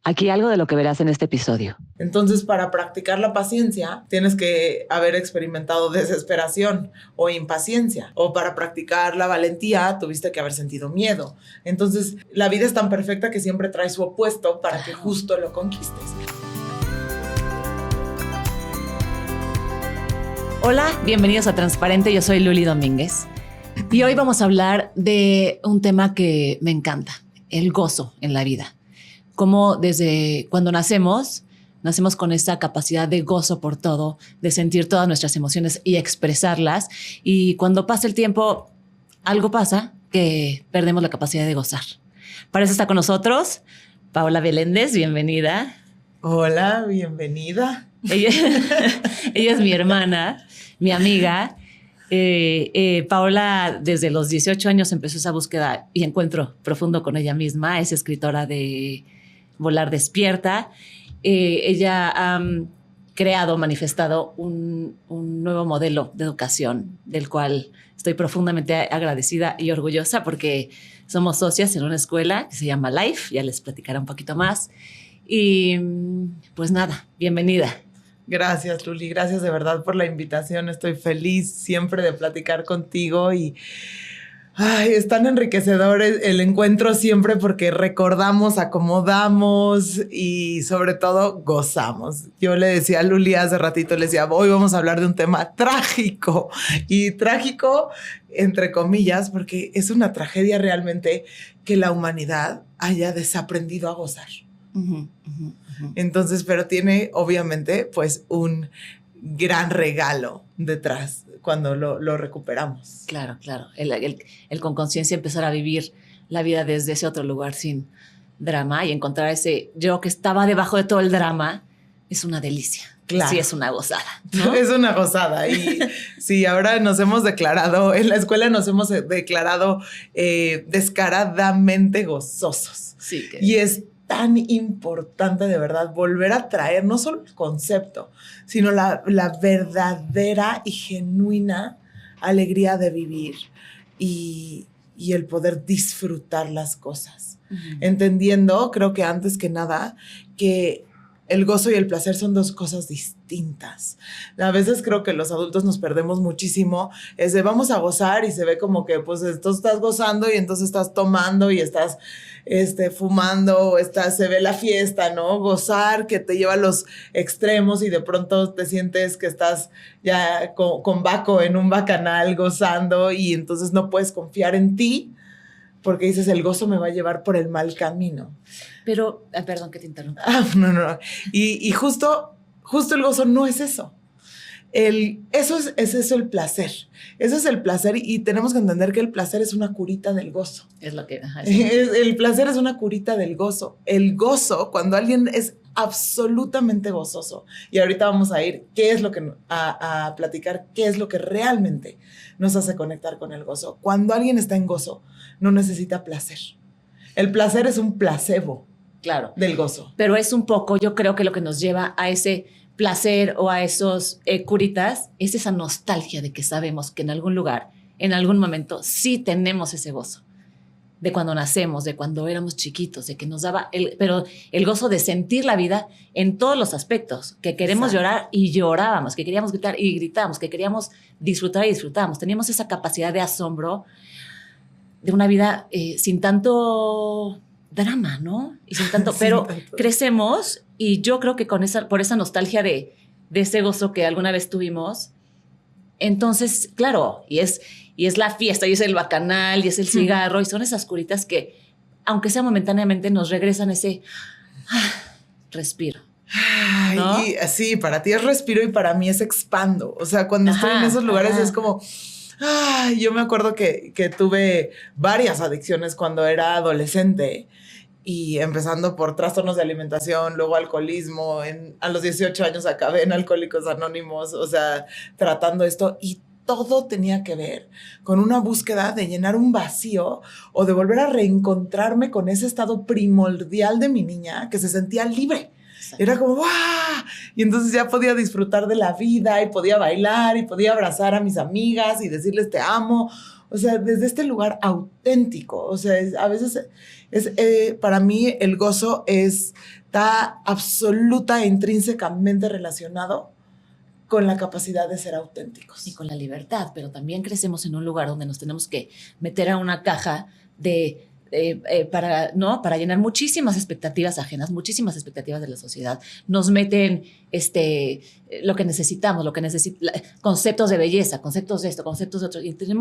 Aquí algo de lo que verás en este episodio. Entonces, para practicar la paciencia, tienes que haber experimentado desesperación o impaciencia. O para practicar la valentía, tuviste que haber sentido miedo. Entonces, la vida es tan perfecta que siempre trae su opuesto para que justo lo conquistes. Hola, bienvenidos a Transparente. Yo soy Luli Domínguez. Y hoy vamos a hablar de un tema que me encanta, el gozo en la vida. Cómo desde cuando nacemos con esa capacidad de gozo por todo, de sentir todas nuestras emociones y expresarlas. Y cuando pasa el tiempo, algo pasa que perdemos la capacidad de gozar. Para eso está con nosotros Paola Beléndez, bienvenida. Hola, bienvenida. Ella es mi hermana, mi amiga. Paola desde los 18 años empezó esa búsqueda y encuentro profundo con ella misma. Es escritora de Volar Despierta. Ella ha creado, manifestado un nuevo modelo de educación del cual estoy profundamente agradecida y orgullosa porque somos socias en una escuela que se llama Life. Ya les platicaré un poquito más. Y pues nada, bienvenida. Gracias, Luli. Gracias de verdad por la invitación. Estoy feliz siempre de platicar contigo y es tan enriquecedor el encuentro siempre porque recordamos, acomodamos y sobre todo gozamos. Yo le decía a Luli hace ratito, le decía, hoy vamos a hablar de un tema trágico y trágico entre comillas porque es una tragedia realmente que la humanidad haya desaprendido a gozar. Entonces, pero tiene obviamente pues un gran regalo detrás cuando lo recuperamos. Claro. El con conciencia empezar a vivir la vida desde ese otro lugar sin drama y encontrar ese yo que estaba debajo de todo el drama es una delicia. Claro. Sí, es una gozada, ¿no? Es una gozada. Y sí, ahora nos hemos declarado, en la escuela nos hemos declarado descaradamente gozosos. Sí. Y es tan importante de verdad volver a traer no solo el concepto, sino la verdadera y genuina alegría de vivir y el poder disfrutar las cosas. Entendiendo, creo que antes que nada, que el gozo y el placer son dos cosas distintas. A veces creo que los adultos nos perdemos muchísimo. Es de vamos a gozar y se ve como que pues entonces estás gozando y entonces estás tomando y estás fumando, se ve la fiesta, ¿no? Gozar que te lleva a los extremos y de pronto te sientes que estás ya con Baco en un bacanal gozando y entonces no puedes confiar en ti porque dices el gozo me va a llevar por el mal camino. Pero, perdón que te interrumpa. No. Y justo el gozo no es eso. Eso es eso el placer. Eso es el placer y tenemos que entender que el placer es una curita del gozo. Es lo que... El placer es una curita del gozo. El gozo, cuando alguien es absolutamente gozoso, y ahorita vamos a ir a platicar qué es lo que realmente nos hace conectar con el gozo. Cuando alguien está en gozo, no necesita placer. El placer es un placebo. Claro. Del gozo. Pero es un poco, yo creo que lo que nos lleva a ese placer o a esos curitas es esa nostalgia de que sabemos que en algún lugar, en algún momento, sí tenemos ese gozo. De cuando nacemos, de cuando éramos chiquitos, de que nos daba pero el gozo de sentir la vida en todos los aspectos, que queremos llorar y llorábamos, que queríamos gritar y gritábamos, que queríamos disfrutar y disfrutábamos. Teníamos esa capacidad de asombro de una vida sin tanto drama, ¿no? Y sin tanto, pero crecemos y yo creo que por esa nostalgia de ese gozo que alguna vez tuvimos, entonces, claro, y es la fiesta, y es el bacanal, y es el cigarro, y son esas curitas que, aunque sea momentáneamente, nos regresan ese respiro. ¿No? Y sí, para ti es respiro y para mí es expando. O sea, cuando estoy en esos lugares es como... yo me acuerdo que tuve varias adicciones cuando era adolescente y empezando por trastornos de alimentación, luego alcoholismo. A los 18 años acabé en Alcohólicos Anónimos, o sea, tratando esto y todo tenía que ver con una búsqueda de llenar un vacío o de volver a reencontrarme con ese estado primordial de mi niña que se sentía libre. Era como ¡guau! Y entonces ya podía disfrutar de la vida y podía bailar y podía abrazar a mis amigas y decirles te amo. O sea, desde este lugar auténtico. O sea, a veces para mí el gozo es está absoluta e intrínsecamente relacionado con la capacidad de ser auténticos. Y con la libertad, pero también crecemos en un lugar donde nos tenemos que meter a una caja para llenar muchísimas expectativas ajenas, muchísimas expectativas de la sociedad. Nos meten lo que necesitamos, conceptos de belleza, conceptos de esto, conceptos de otro. Y entonces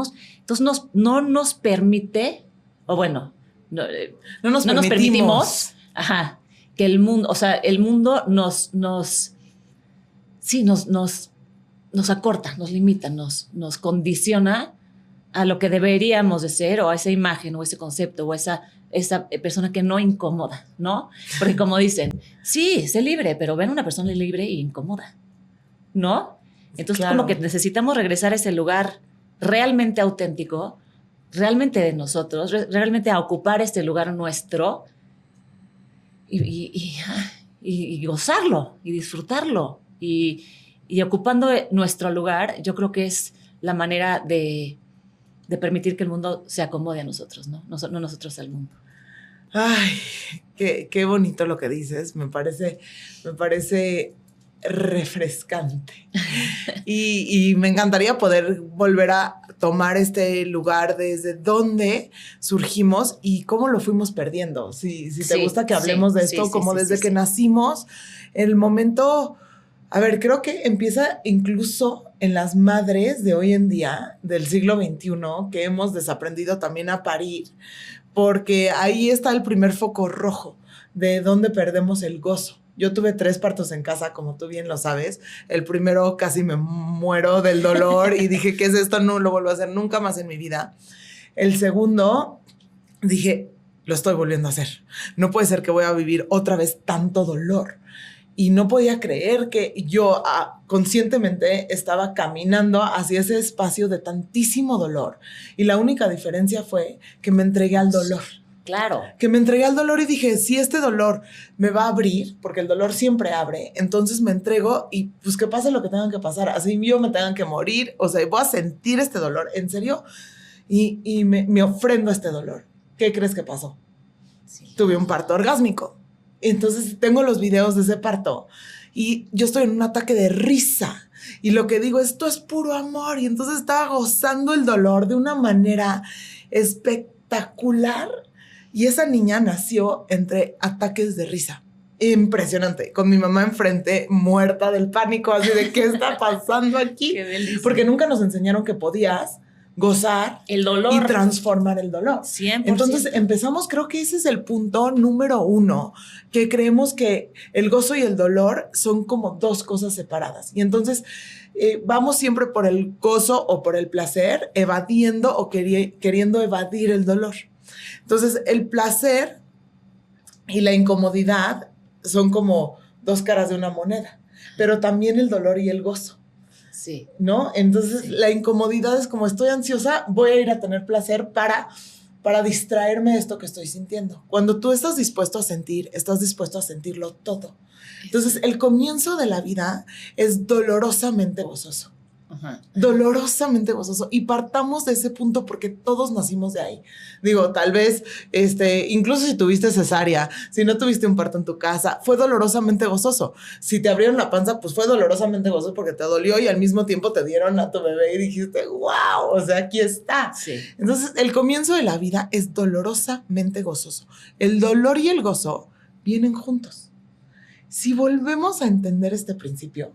no nos permite, o bueno, no nos permitimos que el mundo, o sea, el mundo nos acorta, nos limita, nos condiciona a lo que deberíamos de ser, o a esa imagen, o ese concepto, o esa persona que no incomoda, ¿no? Porque como dicen, sí, sé libre, pero ven una persona libre e incomoda, ¿no? Entonces, claro, como que necesitamos regresar a ese lugar realmente auténtico, realmente de nosotros, realmente a ocupar este lugar nuestro y gozarlo, y disfrutarlo, y ocupando nuestro lugar, yo creo que es la manera de permitir que el mundo se acomode a nosotros, ¿no? No nosotros al mundo. Ay, qué bonito lo que dices. Me parece refrescante. y me encantaría poder volver a tomar este lugar desde donde surgimos y cómo lo fuimos perdiendo. Si te gusta que hablemos de esto, como desde que nacimos, el momento... A ver, creo que empieza incluso en las madres de hoy en día, del siglo XXI, que hemos desaprendido también a parir, porque ahí está el primer foco rojo de dónde perdemos el gozo. Yo tuve 3 partos en casa, como tú bien lo sabes. El primero casi me muero del dolor y dije, ¿qué es esto? No lo vuelvo a hacer nunca más en mi vida. El segundo, dije, lo estoy volviendo a hacer. No puede ser que voy a vivir otra vez tanto dolor. Y no podía creer que yo conscientemente estaba caminando hacia ese espacio de tantísimo dolor. Y la única diferencia fue que me entregué al dolor. Claro. Que me entregué al dolor y dije, si este dolor me va a abrir, porque el dolor siempre abre, entonces me entrego y pues que pase lo que tenga que pasar. Así yo me tengan que morir, o sea, voy a sentir este dolor, en serio, y me ofrendo a este dolor. ¿Qué crees que pasó? Sí. Tuve un parto orgásmico. Entonces tengo los videos de ese parto y yo estoy en un ataque de risa y lo que digo, esto es puro amor, y entonces estaba gozando el dolor de una manera espectacular y esa niña nació entre ataques de risa. Impresionante, con mi mamá enfrente, muerta del pánico, así de ¿qué está pasando aquí? Qué delicia. Porque nunca nos enseñaron que podías gozar el dolor y transformar el dolor. 100%. Entonces empezamos, creo que ese es el punto número 1, que creemos que el gozo y el dolor son como 2 cosas separadas. Y entonces vamos siempre por el gozo o por el placer, evadiendo o queriendo evadir el dolor. Entonces el placer y la incomodidad son como 2 caras de una moneda, pero también el dolor y el gozo. Sí. ¿No? Entonces, sí, la incomodidad es como estoy ansiosa, voy a ir a tener placer para distraerme de esto que estoy sintiendo. Cuando tú estás dispuesto a sentir, estás dispuesto a sentirlo todo. Entonces, el comienzo de la vida es dolorosamente gozoso. Ajá. Dolorosamente gozoso. Y partamos de ese punto porque todos nacimos de ahí. Digo, tal vez, incluso si tuviste cesárea, si no tuviste un parto en tu casa, fue dolorosamente gozoso. Si te abrieron la panza, pues fue dolorosamente gozoso porque te dolió y al mismo tiempo te dieron a tu bebé y dijiste, wow, o sea, aquí está. Sí. Entonces, el comienzo de la vida es dolorosamente gozoso. El dolor y el gozo vienen juntos. Si volvemos a entender este principio,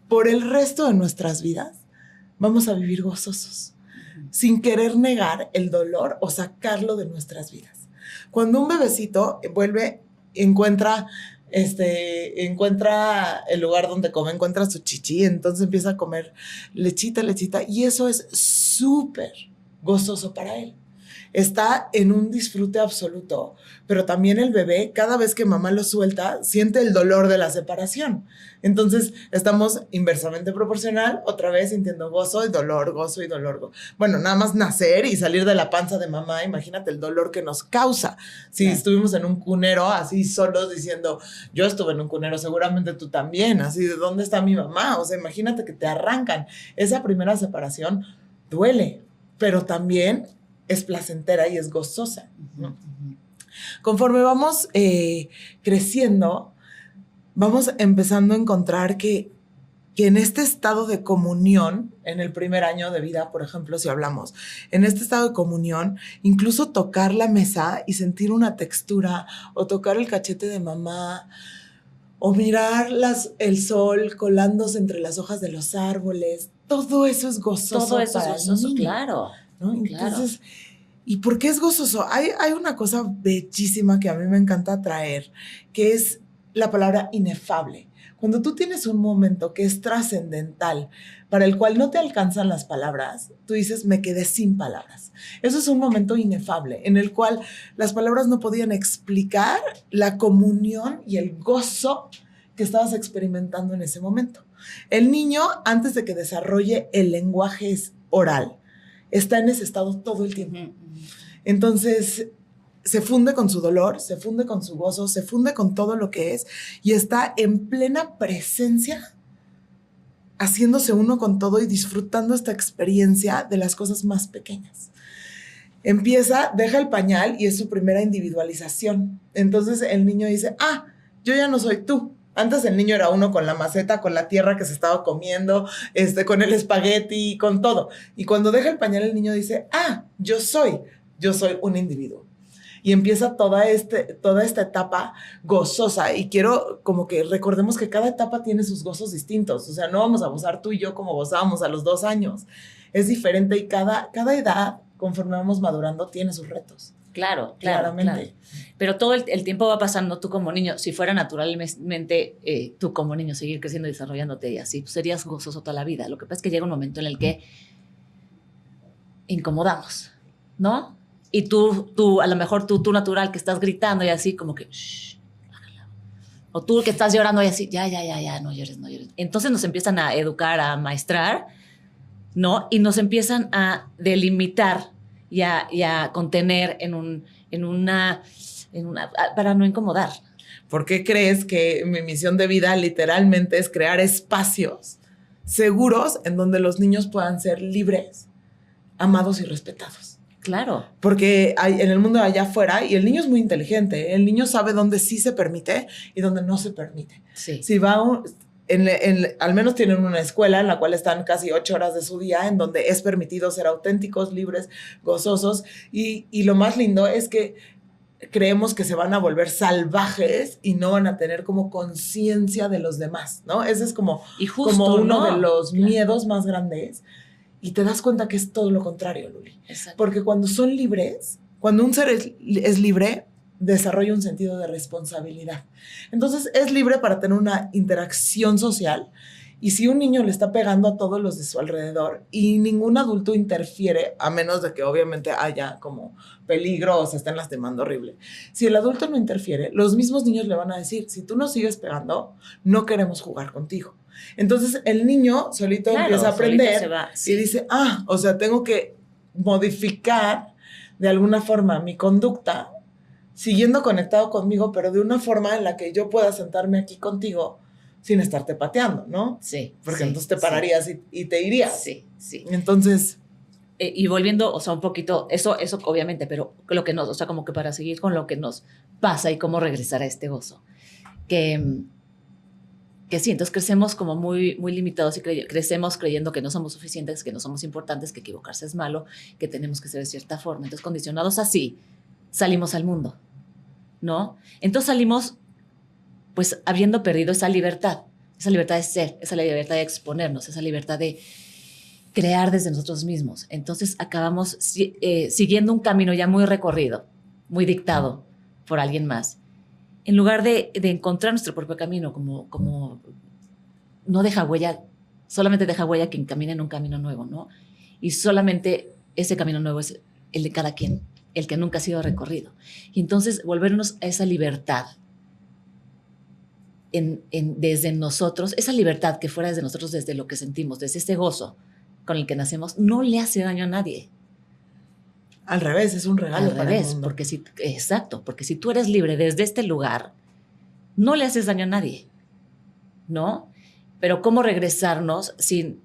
por el resto de nuestras vidas, vamos a vivir gozosos, sin querer negar el dolor o sacarlo de nuestras vidas. Cuando un bebecito encuentra el lugar donde come, encuentra su chichi, entonces empieza a comer lechita, y eso es súper gozoso para él. Está en un disfrute absoluto, pero también el bebé, cada vez que mamá lo suelta, siente el dolor de la separación. Entonces, estamos inversamente proporcional, otra vez sintiendo gozo y dolor. Bueno, nada más nacer y salir de la panza de mamá, imagínate el dolor que nos causa. Si estuvimos en un cunero así solos diciendo, yo estuve en un cunero, seguramente tú también, así, ¿de dónde está mi mamá? O sea, imagínate que te arrancan. Esa primera separación duele, pero también es placentera y es gozosa, ¿no? Conforme vamos creciendo, vamos empezando a encontrar que en este estado de comunión, en el primer año de vida, por ejemplo, si hablamos, en este estado de comunión, incluso tocar la mesa y sentir una textura, o tocar el cachete de mamá, o mirar el sol colándose entre las hojas de los árboles, todo eso es gozoso. Todo eso es para gozoso, el niño, claro. ¿no? Claro. Entonces, ¿y por qué es gozoso? Hay una cosa bellísima que a mí me encanta traer, que es la palabra inefable. Cuando tú tienes un momento que es trascendental, para el cual no te alcanzan las palabras, tú dices, me quedé sin palabras. Eso es un momento inefable, en el cual las palabras no podían explicar la comunión y el gozo que estabas experimentando en ese momento. El niño, antes de que desarrolle el lenguaje oral, está en ese estado todo el tiempo. Entonces, se funde con su dolor, se funde con su gozo, se funde con todo lo que es y está en plena presencia, haciéndose uno con todo y disfrutando esta experiencia de las cosas más pequeñas. Deja el pañal y es su primera individualización. Entonces el niño dice, yo ya no soy tú. Antes el niño era uno con la maceta, con la tierra que se estaba comiendo, con el espagueti, con todo. Y cuando deja el pañal el niño dice, yo soy un individuo. Y empieza toda esta etapa gozosa. Y quiero como que recordemos que cada etapa tiene sus gozos distintos. O sea, no vamos a gozar tú y yo como gozábamos a los 2 años. Es diferente y cada edad, conforme vamos madurando, tiene sus retos. Claro, claramente. Claro. Pero todo el tiempo va pasando tú como niño. Si fuera naturalmente tú como niño seguir creciendo y desarrollándote y así, pues serías gozoso toda la vida. Lo que pasa es que llega un momento en el que incomodamos, ¿no? Y tú a lo mejor tú natural que estás gritando y así como que, shh, bájala. O tú que estás llorando y así, ya, no llores. Entonces nos empiezan a educar, a maestrar, ¿no? Y nos empiezan a delimitar y a contener para no incomodar. ¿Por qué crees que mi misión de vida literalmente es crear espacios seguros en donde los niños puedan ser libres, amados y respetados? Claro. Porque en el mundo de allá afuera, y el niño es muy inteligente, el niño sabe dónde sí se permite y dónde no se permite. Sí. Si va al menos tienen una escuela en la cual están casi 8 horas de su día, en donde es permitido ser auténticos, libres, gozosos, y lo más lindo es que creemos que se van a volver salvajes y no van a tener como conciencia de los demás, ¿no? Ese es como uno de los miedos más grandes. Y te das cuenta que es todo lo contrario, Luli. Exacto. Porque cuando son libres, cuando un ser es libre, desarrolla un sentido de responsabilidad. Entonces, es libre para tener una interacción social. Y si un niño le está pegando a todos los de su alrededor y ningún adulto interfiere, a menos de que obviamente haya como peligro o se estén lastimando horrible. Si el adulto no interfiere, los mismos niños le van a decir, si tú no sigues pegando, no queremos jugar contigo. Entonces el niño solito empieza a aprender y dice, o sea, tengo que modificar de alguna forma mi conducta, siguiendo conectado conmigo, pero de una forma en la que yo pueda sentarme aquí contigo sin estarte pateando, ¿no? Sí. Porque entonces te pararías y te irías. Sí. Entonces... y volviendo, o sea, un poquito, eso obviamente, pero lo que nos, o sea, como que para seguir con lo que nos pasa y cómo regresar a este gozo. Que sí, entonces crecemos como muy, muy limitados y crecemos creyendo que no somos suficientes, que no somos importantes, que equivocarse es malo, que tenemos que ser de cierta forma. Entonces, condicionados así, salimos al mundo, ¿no? Entonces salimos, pues, habiendo perdido esa libertad de ser, esa libertad de exponernos, esa libertad de crear desde nosotros mismos. Entonces acabamos siguiendo un camino ya muy recorrido, muy dictado por alguien más. En lugar de encontrar nuestro propio camino, como no deja huella, solamente deja huella quien camina en un camino nuevo, ¿no? Y solamente ese camino nuevo es el de cada quien, el que nunca ha sido recorrido. Y entonces volvernos a esa libertad desde nosotros, esa libertad que fuera desde nosotros, desde lo que sentimos, desde ese gozo con el que nacemos, no le hace daño a nadie. Al revés, es un regalo para el mundo. Porque si tú eres libre desde este lugar, no le haces daño a nadie, ¿no? Pero ¿cómo regresarnos sin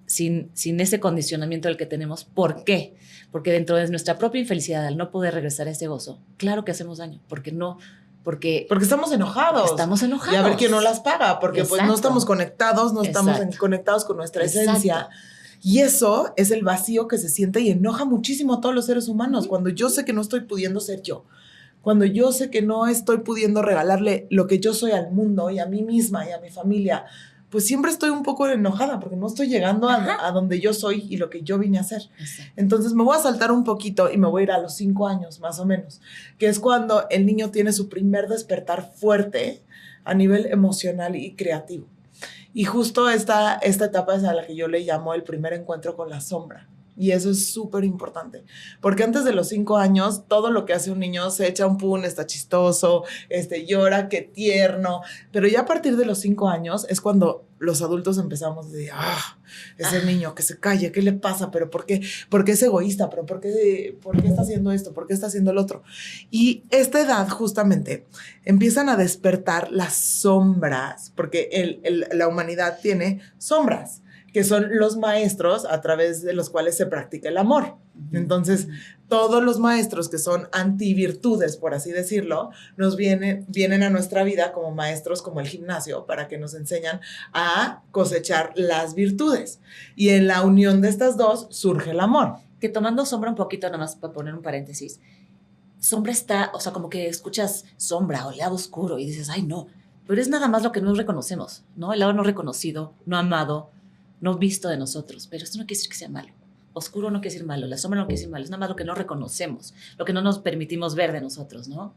ese condicionamiento del que tenemos? ¿Por qué? Porque dentro de nuestra propia infelicidad, al no poder regresar a ese gozo, claro que hacemos daño, porque no Porque estamos enojados. Estamos enojados. Y a ver quién no las paga, porque pues no estamos conectados, no estamos conectados con nuestra esencia. Y eso es el vacío que se siente y enoja muchísimo a todos los seres humanos. Cuando yo sé que no estoy pudiendo ser yo, cuando yo sé que no estoy pudiendo regalarle lo que yo soy al mundo y a mí misma y a mi familia, pues siempre estoy un poco enojada porque no estoy llegando a donde yo soy y lo que yo vine a hacer. Exacto. Entonces me voy a saltar un poquito y me voy a ir a los 5 años más o menos, que es cuando el niño tiene su primer despertar fuerte a nivel emocional y creativo. Y justo esta etapa es a la que yo le llamo el primer encuentro con la sombra. Y eso es súper importante, porque antes de los 5 años, todo lo que hace un niño se echa un pun, está chistoso, llora, qué tierno, pero ya a partir de los 5 años es cuando los adultos empezamos a decir, ese niño que se calle, ¿qué le pasa? ¿Pero por qué? ¿Por qué es egoísta? ¿Pero por qué está haciendo esto? ¿Por qué está haciendo el otro? Y esta edad justamente empiezan a despertar las sombras, porque la humanidad tiene sombras, que son los maestros a través de los cuales se practica el amor. Entonces, todos los maestros que son antivirtudes, por así decirlo, nos vienen a nuestra vida como maestros, como el gimnasio, para que nos enseñan a cosechar las virtudes. Y en la unión de estas dos surge el amor. Que tomando sombra un poquito, nada más para poner un paréntesis, sombra está, o sea, como que escuchas sombra o lado oscuro y dices, ay, no, pero es nada más lo que no reconocemos, ¿no? El lado no reconocido, no amado, no visto de nosotros, pero esto no quiere decir que sea malo. Oscuro no quiere decir malo, la sombra no quiere decir malo, es nada más lo que no reconocemos, lo que no nos permitimos ver de nosotros, ¿no?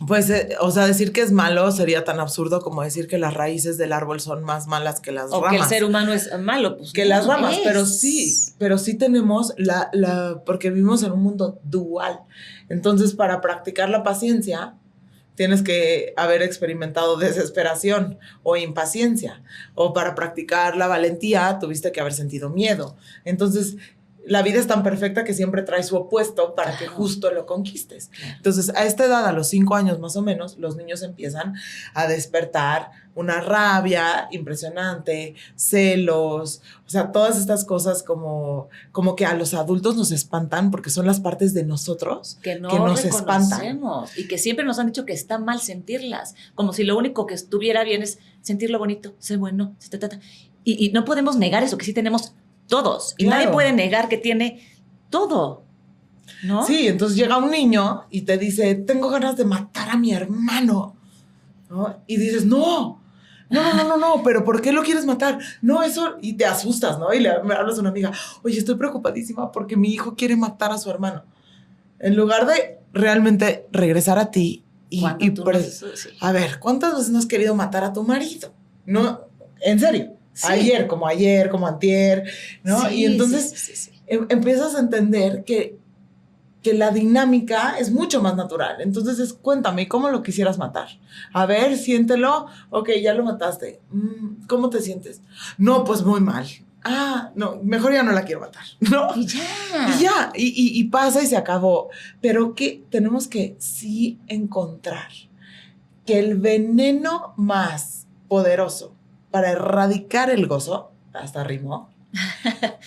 Pues, o sea, decir que es malo sería tan absurdo como decir que las raíces del árbol son más malas que las ramas. O que el ser humano es malo, pues que no las ramas, es. pero sí tenemos porque vivimos en un mundo dual. Entonces, para practicar la paciencia, tienes que haber experimentado desesperación o impaciencia. O para practicar la valentía, tuviste que haber sentido miedo. Entonces, la vida es tan perfecta que siempre trae su opuesto para que justo lo conquistes. Entonces, a esta edad, a los 5 años más o menos, los niños empiezan a despertar una rabia impresionante, celos, o sea, todas estas cosas como que a los adultos nos espantan porque son las partes de nosotros que nos espantan. Y que siempre nos han dicho que está mal sentirlas, como si lo único que estuviera bien es sentirlo bonito, ser bueno, y no podemos negar eso, que sí tenemos todos. Y nadie puede negar que tiene todo, ¿no? Sí, entonces llega un niño y te dice, tengo ganas de matar a mi hermano, ¿no? Y dices, no, pero ¿por qué lo quieres matar? No, eso, y te asustas, ¿no? Y me hablas a una amiga, oye, estoy preocupadísima porque mi hijo quiere matar a su hermano. En lugar de realmente regresar a ti a ver, ¿cuántas veces no has querido matar a tu marido? No, en serio. Sí. Ayer, como antier, ¿no? Sí, y entonces empiezas a entender que la dinámica es mucho más natural. Entonces cuéntame, ¿cómo lo quisieras matar? A ver, siéntelo. Ok, ya lo mataste. ¿Cómo te sientes? No, pues muy mal. No, mejor ya no la quiero matar, ¿no? Y ya. Y pasa y se acabó. Pero que tenemos que sí encontrar que el veneno más poderoso para erradicar el gozo, hasta rimó,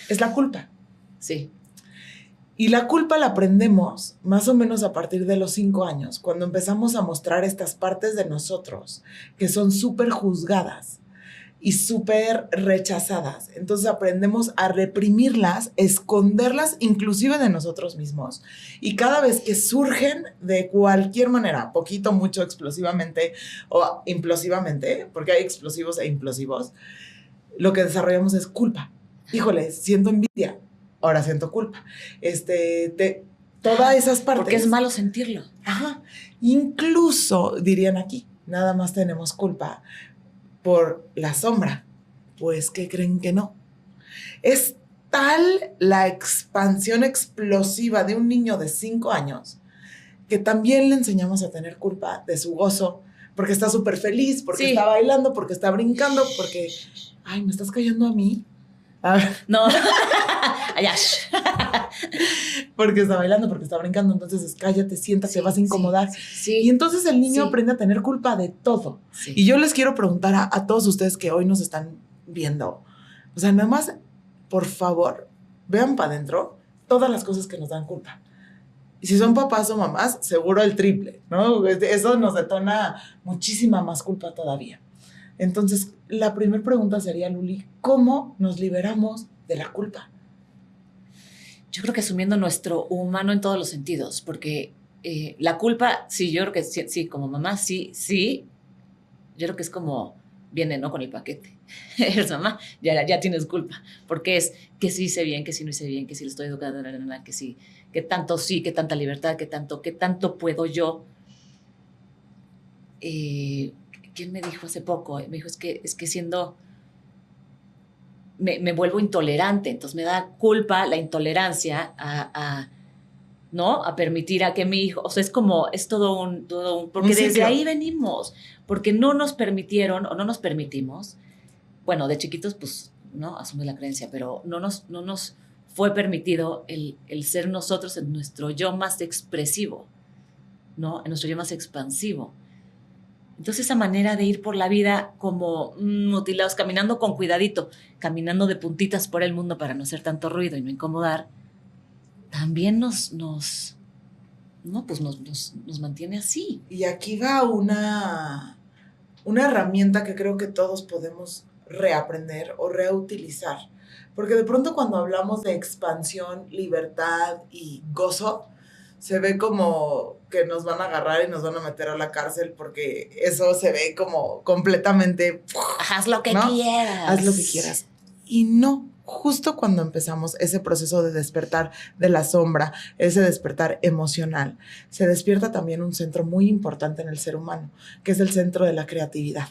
es la culpa. Sí. Y la culpa la aprendemos más o menos a partir de los 5 años, cuando empezamos a mostrar estas partes de nosotros que son súper juzgadas y súper rechazadas. Entonces aprendemos a reprimirlas, esconderlas inclusive de nosotros mismos. Y cada vez que surgen de cualquier manera, poquito, mucho, explosivamente o implosivamente, porque hay explosivos e implosivos, lo que desarrollamos es culpa. Híjole, siento envidia, ahora siento culpa. Todas esas partes. Porque es malo sentirlo. Ajá. Incluso, dirían aquí, nada más tenemos culpa por la sombra. Pues, ¿qué creen que no? Es tal la expansión explosiva de un niño de 5 años que también le enseñamos a tener culpa de su gozo, porque está súper feliz, porque está bailando, porque está brincando, porque, ay, ¿me estás cayendo a mí? A ver. No. Allá. Porque está bailando, porque está brincando, entonces cállate, siéntate, vas a incomodar. Sí. Y entonces el niño aprende a tener culpa de todo. Sí. Y yo les quiero preguntar a todos ustedes que hoy nos están viendo, o sea, nada más, por favor, vean para adentro todas las cosas que nos dan culpa. Y si son papás o mamás, seguro el triple, ¿no? Eso nos detona muchísima más culpa todavía. Entonces, la primera pregunta sería, Luli, ¿cómo nos liberamos de la culpa? Yo creo que asumiendo nuestro humano en todos los sentidos, porque la culpa, sí, yo creo que sí, como mamá, sí, yo creo que es como, viene, ¿no? Con el paquete. Eres mamá, ya tienes culpa, porque es que sí hice bien, que sí no hice bien, que sí le estoy educando, que sí, que tanto sí, que tanta libertad, que tanto puedo yo. ¿Quién me dijo hace poco? Me dijo, es que siendo... Me vuelvo intolerante, entonces me da culpa la intolerancia ¿no? A permitir a que mi hijo, o sea, es todo un porque desde ahí venimos, porque no nos permitieron o no nos permitimos, bueno, de chiquitos, pues, ¿no? Asume la creencia, pero no nos fue permitido el ser nosotros en nuestro yo más expresivo, ¿no? En nuestro yo más expansivo. Entonces esa manera de ir por la vida como mutilados, caminando con cuidadito, caminando de puntitas por el mundo para no hacer tanto ruido y no incomodar, también nos mantiene así. Y aquí va una herramienta que creo que todos podemos reaprender o reutilizar. Porque de pronto cuando hablamos de expansión, libertad y gozo, se ve como que nos van a agarrar y nos van a meter a la cárcel, porque eso se ve como completamente... Haz lo que ¿no? quieras. Haz lo que quieras. Y no, justo cuando empezamos ese proceso de despertar de la sombra, ese despertar emocional, se despierta también un centro muy importante en el ser humano, que es el centro de la creatividad.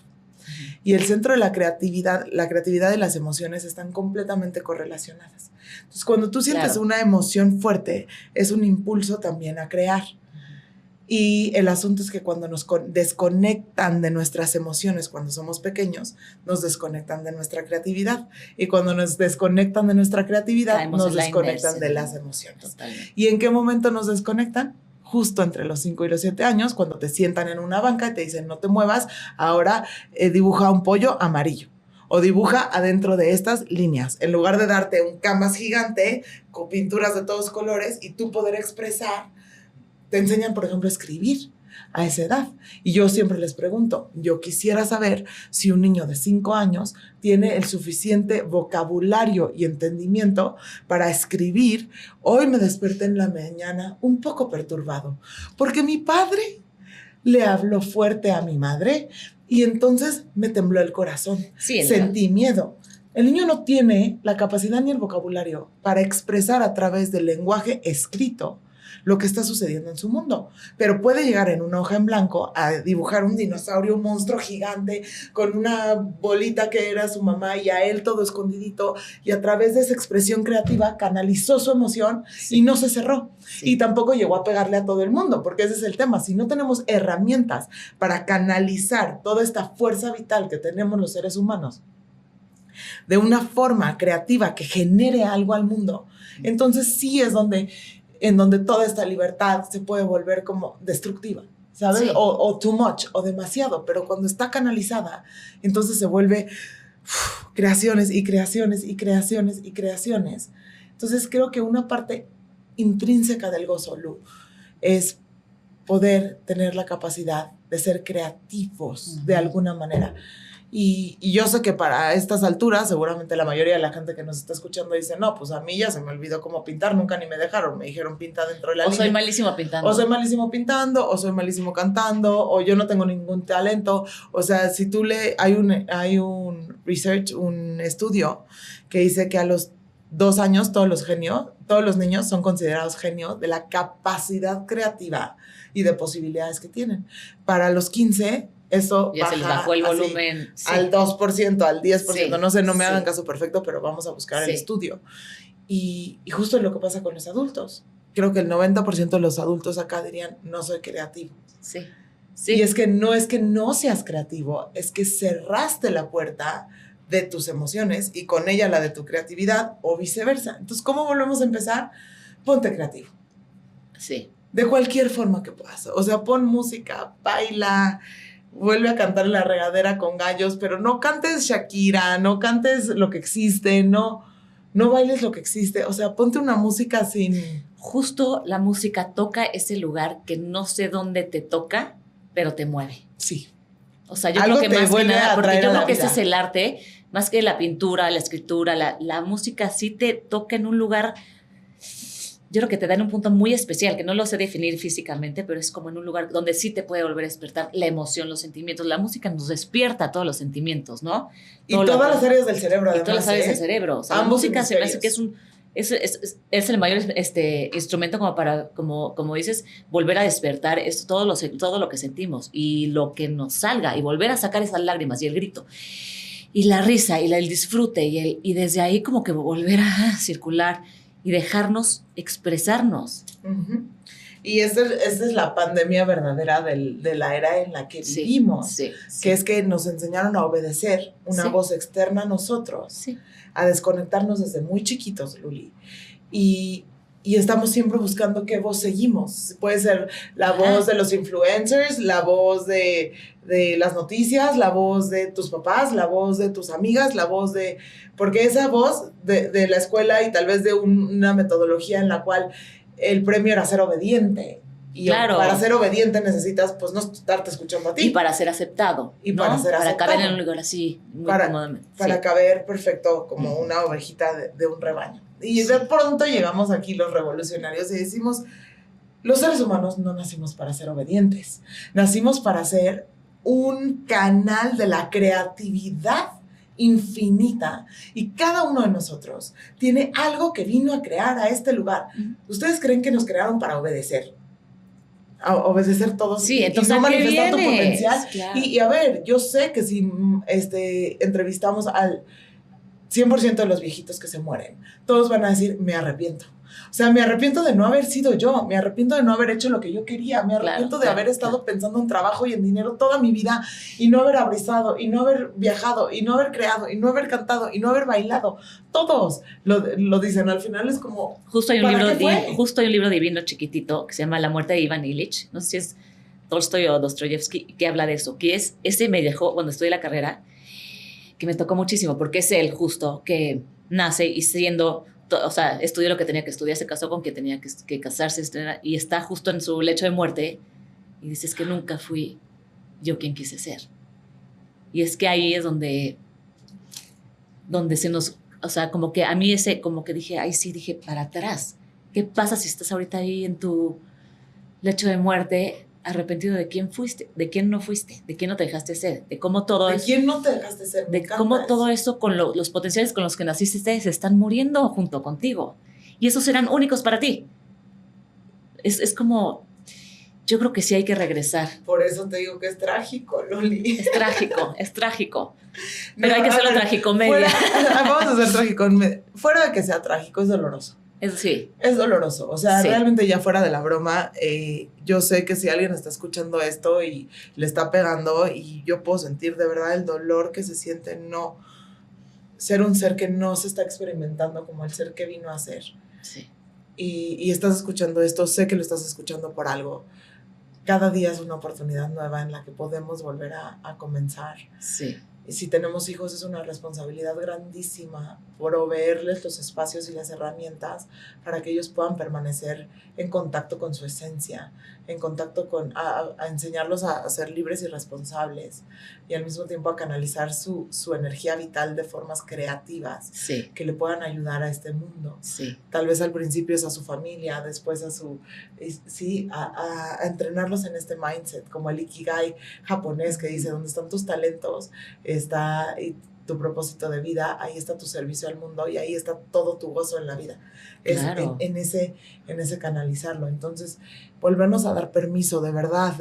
Y el centro de la creatividad y las emociones están completamente correlacionadas. Entonces, cuando tú sientes una emoción fuerte, es un impulso también a crear. Y el asunto es que cuando nos desconectan de nuestras emociones cuando somos pequeños, nos desconectan de nuestra creatividad. Y cuando nos desconectan de nuestra creatividad, nos desconectan de las emociones. Totalmente. ¿Y en qué momento nos desconectan? Justo entre los 5 y los 7 años, cuando te sientan en una banca y te dicen, no te muevas, ahora dibuja un pollo amarillo. O dibuja adentro de estas líneas. En lugar de darte un canvas gigante con pinturas de todos colores y tú poder expresar, te enseñan, por ejemplo, a escribir a esa edad. Y yo siempre les pregunto, yo quisiera saber si un niño de 5 años tiene el suficiente vocabulario y entendimiento para escribir. Hoy me desperté en la mañana un poco perturbado, porque mi padre le habló fuerte a mi madre y entonces me tembló el corazón. Sí, sentí miedo. El niño no tiene la capacidad ni el vocabulario para expresar a través del lenguaje escrito lo que está sucediendo en su mundo, pero puede llegar en una hoja en blanco a dibujar un dinosaurio, un monstruo gigante con una bolita que era su mamá y a él todo escondidito, y a través de esa expresión creativa canalizó su emoción y no se cerró. Y tampoco llegó a pegarle a todo el mundo, porque ese es el tema. Si no tenemos herramientas para canalizar toda esta fuerza vital que tenemos los seres humanos de una forma creativa que genere algo al mundo, entonces sí es en donde toda esta libertad se puede volver como destructiva, ¿sabes? Sí. O too much, o demasiado, pero cuando está canalizada, entonces se vuelve creaciones y creaciones y creaciones y creaciones. Entonces creo que una parte intrínseca del gozo, Lu, es poder tener la capacidad de ser creativos de alguna manera. Y yo sé que para estas alturas, seguramente la mayoría de la gente que nos está escuchando dice, no, pues a mí ya se me olvidó cómo pintar, nunca ni me dejaron, me dijeron pinta dentro de la línea. O soy malísimo pintando. O soy malísimo pintando, o soy malísimo cantando, o yo no tengo ningún talento. O sea, si tú hay un research, un estudio que dice que a los 2 años todos los niños son considerados genios de la capacidad creativa y de posibilidades que tienen. Para los 15... eso ya baja, se les bajó el volumen al 2%, al 10%, no sé, no me hagan caso perfecto, pero vamos a buscar el estudio. Y justo es lo que pasa con los adultos. Creo que el 90% de los adultos acá dirían, no soy creativo. Sí. Y es que no seas creativo, es que cerraste la puerta de tus emociones y con ella la de tu creatividad o viceversa. Entonces, ¿cómo volvemos a empezar? Ponte creativo. Sí. De cualquier forma que puedas. O sea, pon música, baila, vuelve a cantar en la regadera con gallos, pero no cantes Shakira, no cantes lo que existe, no bailes lo que existe. O sea, ponte una música sin justo la música toca ese lugar que no sé dónde te toca, pero te mueve. Sí. O sea, yo Algo creo que te más que vuelve nada, a porque traer yo a creo la que ese vida. es el arte, más que la pintura, la escritura, la música sí te toca en un lugar, yo creo que te da en un punto muy especial, que no lo sé definir físicamente, pero es como en un lugar donde sí te puede volver a despertar la emoción, los sentimientos. La música nos despierta todos los sentimientos, ¿no? Y todas las áreas del cerebro, y además. todas las áreas del cerebro. O sea, la Ambos música se me hace que hemisferios. es el mayor instrumento como para, como dices, volver a despertar todo lo que sentimos y lo que nos salga y volver a sacar esas lágrimas y el grito y la risa y el disfrute y desde ahí como que volver a circular y dejarnos expresarnos. Uh-huh. Y esta es la pandemia verdadera de la era en la que vivimos, sí, que es que nos enseñaron a obedecer una voz externa a nosotros, a desconectarnos desde muy chiquitos, Luli. Y estamos siempre buscando qué voz seguimos. Puede ser la voz de los influencers, la voz de las noticias, la voz de tus papás, la voz de tus amigas, la voz de... Porque esa voz de la escuela y tal vez de una metodología en la cual el premio era ser obediente. Y claro, para ser obediente necesitas, pues, no estarte escuchando a ti. Y para ser aceptado. Y ¿no? para ser aceptado. Para caber en un lugar así, muy cómodamente. Para caber perfecto como una ovejita de un rebaño. Y de pronto llegamos aquí los revolucionarios y decimos, los seres humanos no nacimos para ser obedientes. Nacimos para ser un canal de la creatividad infinita, y cada uno de nosotros tiene algo que vino a crear a este lugar. ¿Ustedes creen que nos crearon para obedecer? A obedecer todos y entonces no manifestar tu potencial? Claro. Y a ver, yo sé que si entrevistamos al 100% de los viejitos que se mueren, todos van a decir, me arrepiento. O sea, me arrepiento de no haber sido yo, me arrepiento de no haber hecho lo que yo quería, me arrepiento de haber estado pensando en trabajo y en dinero toda mi vida y no haber abrazado, y no haber viajado, y no haber creado, y no haber cantado, y no haber bailado. Todos lo dicen, al final es como... Justo hay un libro divino chiquitito que se llama La muerte de Iván Illich, no sé si es Tolstoy o Dostoyevsky, que habla de eso, que ese me dejó cuando estudié la carrera, que me tocó muchísimo, porque es él justo que nace y siendo... O sea, estudió lo que tenía que estudiar, se casó con quien tenía que casarse y está justo en su lecho de muerte y dice, es que nunca fui yo quien quise ser. Y es que ahí es donde se nos, o sea, como que a mí como que dije, ay sí, dije, para atrás. ¿Qué pasa si estás ahorita ahí en tu lecho de muerte arrepentido de quién fuiste, de quién no fuiste, de quién no te dejaste ser, de cómo todo eso... ¿De quién no te dejaste ser? De cómo todo eso con los potenciales con los que naciste se están muriendo junto contigo. Y esos serán únicos para ti. Es como... Yo creo que sí hay que regresar. Por eso te digo que es trágico, Loli. Es trágico. Pero hay que hacerlo tragicomedia. Vamos a hacer tragicomedia. Fuera de que sea trágico, es doloroso. Sí. Es doloroso. O sea, realmente ya fuera de la broma, yo sé que si alguien está escuchando esto y le está pegando, y yo puedo sentir de verdad el dolor que se siente no ser un ser que no se está experimentando como el ser que vino a ser. Sí. Y estás escuchando esto, sé que lo estás escuchando por algo. Cada día es una oportunidad nueva en la que podemos volver a comenzar. Sí. Y si tenemos hijos es una responsabilidad grandísima proveerles los espacios y las herramientas para que ellos puedan permanecer en contacto con su esencia, en contacto a enseñarlos a ser libres y responsables, y al mismo tiempo a canalizar su energía vital de formas creativas que le puedan ayudar a este mundo. Tal vez al principio es a su familia, después a entrenarlos en este mindset, como el Ikigai japonés que dice, donde están tus talentos, está tu propósito de vida, ahí está tu servicio al mundo y ahí está todo tu gozo en la vida. Claro. En ese canalizarlo. Entonces, volvernos a dar permiso de verdad,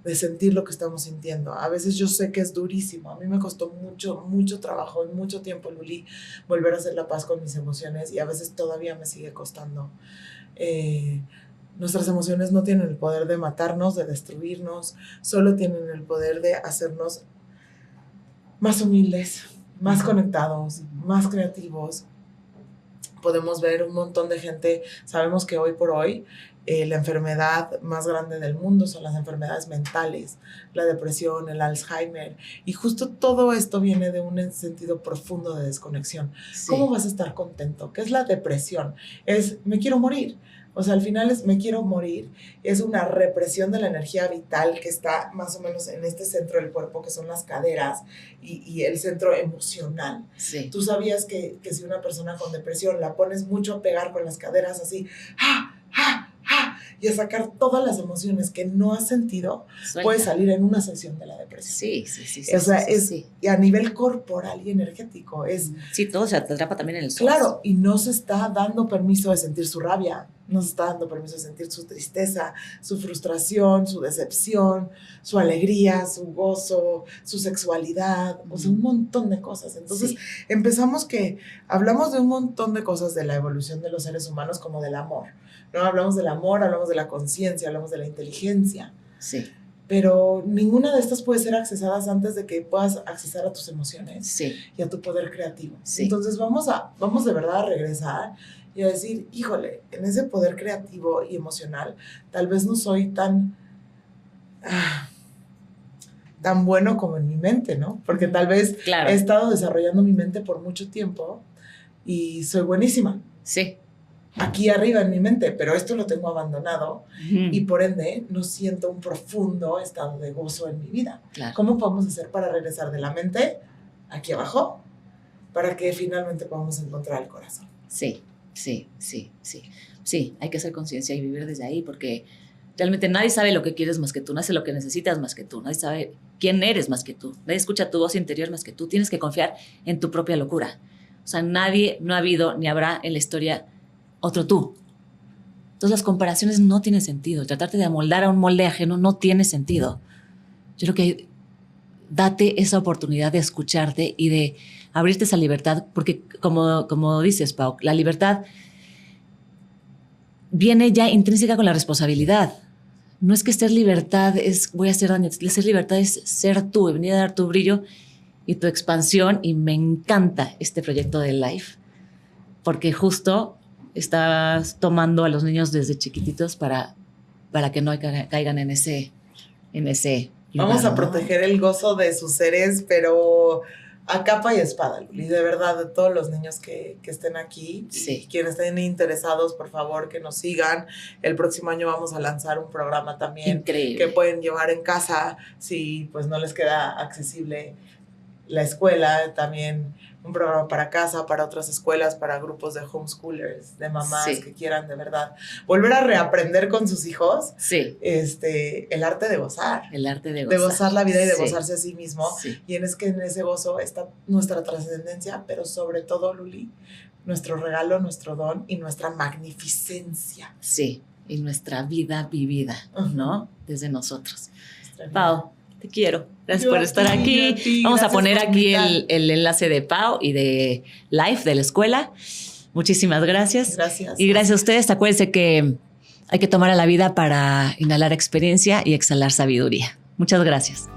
de sentir lo que estamos sintiendo. A veces yo sé que es durísimo. A mí me costó mucho trabajo y mucho tiempo, Luli, volver a hacer la paz con mis emociones, y a veces todavía me sigue costando. Nuestras emociones no tienen el poder de matarnos, de destruirnos, solo tienen el poder de hacernos más humildes, más conectados, más creativos. Podemos ver un montón de gente, sabemos que hoy por hoy la enfermedad más grande del mundo son las enfermedades mentales, la depresión, el Alzheimer, y justo todo esto viene de un sentido profundo de desconexión. Sí. ¿Cómo vas a estar contento? ¿Qué es la depresión? Es me quiero morir. O sea, al final es me quiero morir, es una represión de la energía vital que está más o menos en este centro del cuerpo, que son las caderas y el centro emocional. Sí. Tú sabías que si una persona con depresión la pones mucho a pegar con las caderas así, ¡ah! ¡ah! ¡ah! Y a sacar todas las emociones que no has sentido, Suelta. puede salir en una sesión de la depresión. Sí. O sea, sí, es sí. y a nivel corporal y energético. Es Sí, todo se atrapa también en el sos. claro, y no se está dando permiso de sentir su rabia, no se está dando permiso de sentir su tristeza, su frustración, su decepción, su alegría, su gozo, su sexualidad, o sea, un montón de cosas. Entonces, Sí. empezamos que hablamos de un montón de cosas de la evolución de los seres humanos como del amor, ¿no? Hablamos del amor, hablamos de la conciencia, hablamos de la inteligencia, Sí, pero ninguna de estas puede ser accesadas antes de que puedas accesar a tus emociones sí. y a tu poder creativo. Sí. Entonces vamos de verdad a regresar y a decir, híjole, en ese poder creativo y emocional, tal vez no soy tan bueno como en mi mente, ¿no? Porque tal vez Claro. he estado desarrollando mi mente por mucho tiempo y soy buenísima Sí. aquí arriba en mi mente, pero esto lo tengo abandonado Ujú. y por ende no siento un profundo estado de gozo en mi vida. Claro. ¿Cómo podemos hacer para regresar de la mente aquí abajo para que finalmente podamos encontrar el corazón? Sí. Sí, hay que hacer conciencia y vivir desde ahí porque realmente nadie sabe lo que quieres más que tú, nadie sabe lo que necesitas más que tú, nadie sabe quién eres más que tú, nadie escucha tu voz interior más que tú, tienes que confiar en tu propia locura. O sea, nadie, no ha habido ni habrá en la historia otro tú. Entonces las comparaciones no tienen sentido, tratarte de amoldar a un molde ajeno no tiene sentido. Yo creo que date esa oportunidad de escucharte y de abrirte esa libertad, porque como dices, Pau, la libertad viene ya intrínseca con la responsabilidad. No es que ser libertad es voy a hacer daño, ser libertad es ser tú, venir a dar tu brillo y tu expansión, y me encanta este proyecto de Life, porque justo estás tomando a los niños desde chiquititos para que no caigan en ese lugar, Vamos a ¿no? proteger el gozo de sus seres, pero a capa y espada, Luli. De verdad, de todos los niños que estén aquí, Sí. y quienes estén interesados, por favor, que nos sigan. El próximo año vamos a lanzar un programa también Increíble. que pueden llevar en casa si pues no les queda accesible la escuela. También un programa para casa, para otras escuelas, para grupos de homeschoolers, de mamás Sí. que quieran de verdad volver a reaprender con sus hijos Sí, el arte de gozar. el arte de De gozar la vida y de Sí. gozarse a sí mismo. Sí. Y es que en ese gozo está nuestra trascendencia, pero sobre todo, Luli, nuestro regalo, nuestro don y nuestra magnificencia. Sí, y nuestra vida vivida, Ujú. ¿no? Desde nosotros. Nuestra vida. Pau, te quiero. Gracias Yo por a estar ti, aquí. a ti. Vamos a Gracias poner por aquí invitar. el enlace de Pau y de Life, de la escuela. Muchísimas gracias. Gracias. Y gracias a ustedes. Acuérdense que hay que tomar a la vida para inhalar experiencia y exhalar sabiduría. Muchas gracias.